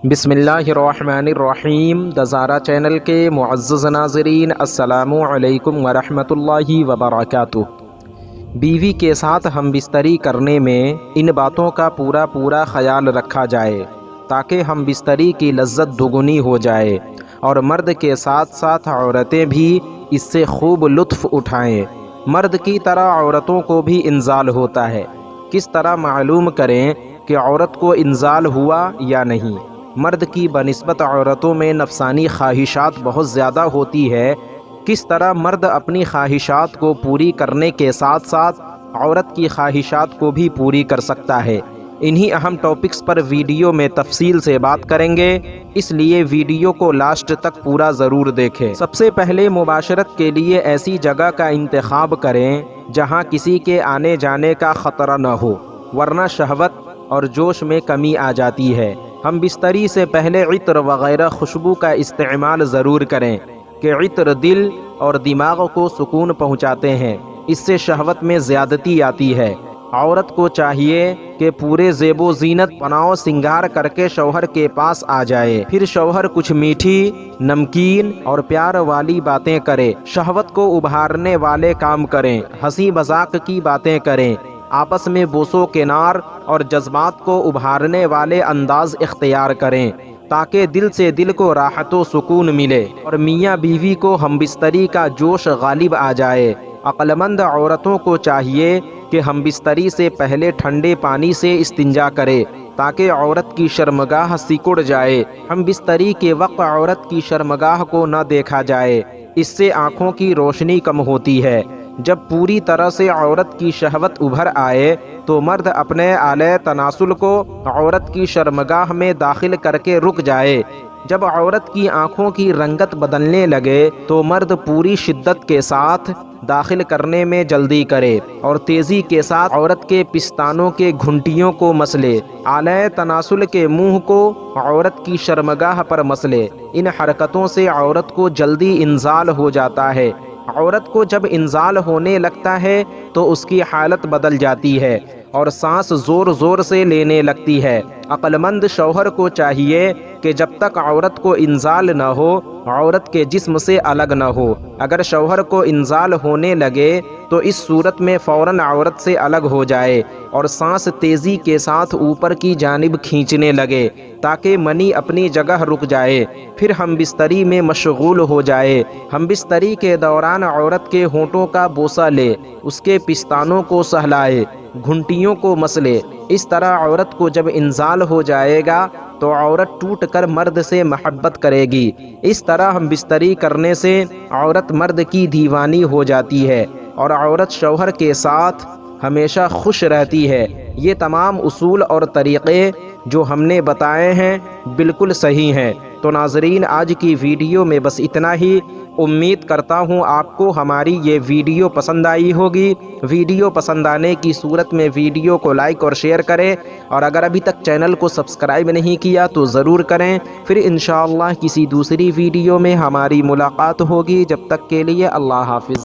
بسم اللہ الرحمن الرحیم دزارہ چینل کے معزز ناظرین، السلام علیکم ورحمۃ اللہ وبرکاتہ۔ بیوی کے ساتھ ہم بستری کرنے میں ان باتوں کا پورا خیال رکھا جائے تاکہ ہم بستری کی لذت دگنی ہو جائے اور مرد کے ساتھ ساتھ عورتیں بھی اس سے خوب لطف اٹھائیں۔ مرد کی طرح عورتوں کو بھی انزال ہوتا ہے۔ کس طرح معلوم کریں کہ عورت کو انزال ہوا یا نہیں؟ مرد کی بنسبت عورتوں میں نفسانی خواہشات بہت زیادہ ہوتی ہے۔ کس طرح مرد اپنی خواہشات کو پوری کرنے کے ساتھ ساتھ عورت کی خواہشات کو بھی پوری کر سکتا ہے، انہی اہم ٹاپکس پر ویڈیو میں تفصیل سے بات کریں گے، اس لیے ویڈیو کو لاسٹ تک پورا ضرور دیکھیں۔ سب سے پہلے مباشرت کے لیے ایسی جگہ کا انتخاب کریں جہاں کسی کے آنے جانے کا خطرہ نہ ہو، ورنہ شہوت اور جوش میں کمی آ جاتی ہے۔ ہم بستری سے پہلے عطر وغیرہ خوشبو کا استعمال ضرور کریں کہ عطر دل اور دماغ کو سکون پہنچاتے ہیں، اس سے شہوت میں زیادتی آتی ہے۔ عورت کو چاہیے کہ پورے زیب و زینت پناہ سنگار کر کے شوہر کے پاس آ جائے، پھر شوہر کچھ میٹھی، نمکین اور پیار والی باتیں کرے، شہوت کو ابھارنے والے کام کریں، ہنسی مذاق کی باتیں کریں، آپس میں بوس و کنار اور جذبات کو ابھارنے والے انداز اختیار کریں تاکہ دل سے دل کو راحت و سکون ملے اور میاں بیوی کو ہم بستری کا جوش غالب آ جائے۔ عقل مند عورتوں کو چاہیے کہ ہم بستری سے پہلے ٹھنڈے پانی سے استنجا کرے تاکہ عورت کی شرمگاہ سکڑ جائے۔ ہم بستری کے وقت عورت کی شرمگاہ کو نہ دیکھا جائے، اس سے آنکھوں کی روشنی کم ہوتی ہے۔ جب پوری طرح سے عورت کی شہوت ابھر آئے تو مرد اپنے آلے تناسل کو عورت کی شرمگاہ میں داخل کر کے رک جائے۔ جب عورت کی آنکھوں کی رنگت بدلنے لگے تو مرد پوری شدت کے ساتھ داخل کرنے میں جلدی کرے اور تیزی کے ساتھ عورت کے پستانوں کے گھنٹیوں کو مسلے، آلے تناسل کے منہ کو عورت کی شرمگاہ پر مسلے۔ ان حرکتوں سے عورت کو جلدی انزال ہو جاتا ہے۔ عورت کو جب انزال ہونے لگتا ہے تو اس کی حالت بدل جاتی ہے اور سانس زور زور سے لینے لگتی ہے۔ عقل مند شوہر کو چاہیے کہ جب تک عورت کو انزال نہ ہو عورت کے جسم سے الگ نہ ہو۔ اگر شوہر کو انزال ہونے لگے تو اس صورت میں فوراً عورت سے الگ ہو جائے اور سانس تیزی کے ساتھ اوپر کی جانب کھینچنے لگے تاکہ منی اپنی جگہ رک جائے، پھر ہم بستری میں مشغول ہو جائے۔ ہم بستری کے دوران عورت کے ہونٹوں کا بوسہ لے، اس کے پستانوں کو سہلائے، گھنٹیوں کو مسلے۔ اس طرح عورت کو جب انزال ہو جائے گا تو عورت ٹوٹ کر مرد سے محبت کرے گی۔ اس طرح ہم بستری کرنے سے عورت مرد کی دیوانی ہو جاتی ہے اور عورت شوہر کے ساتھ ہمیشہ خوش رہتی ہے۔ یہ تمام اصول اور طریقے جو ہم نے بتائے ہیں بالکل صحیح ہیں۔ تو ناظرین، آج کی ویڈیو میں بس اتنا ہی۔ امید کرتا ہوں آپ کو ہماری یہ ویڈیو پسند آئی ہوگی۔ ویڈیو پسند آنے کی صورت میں ویڈیو کو لائک اور شیئر کریں، اور اگر ابھی تک چینل کو سبسکرائب نہیں کیا تو ضرور کریں۔ پھر انشاءاللہ کسی دوسری ویڈیو میں ہماری ملاقات ہوگی۔ جب تک کے لیے اللہ حافظ۔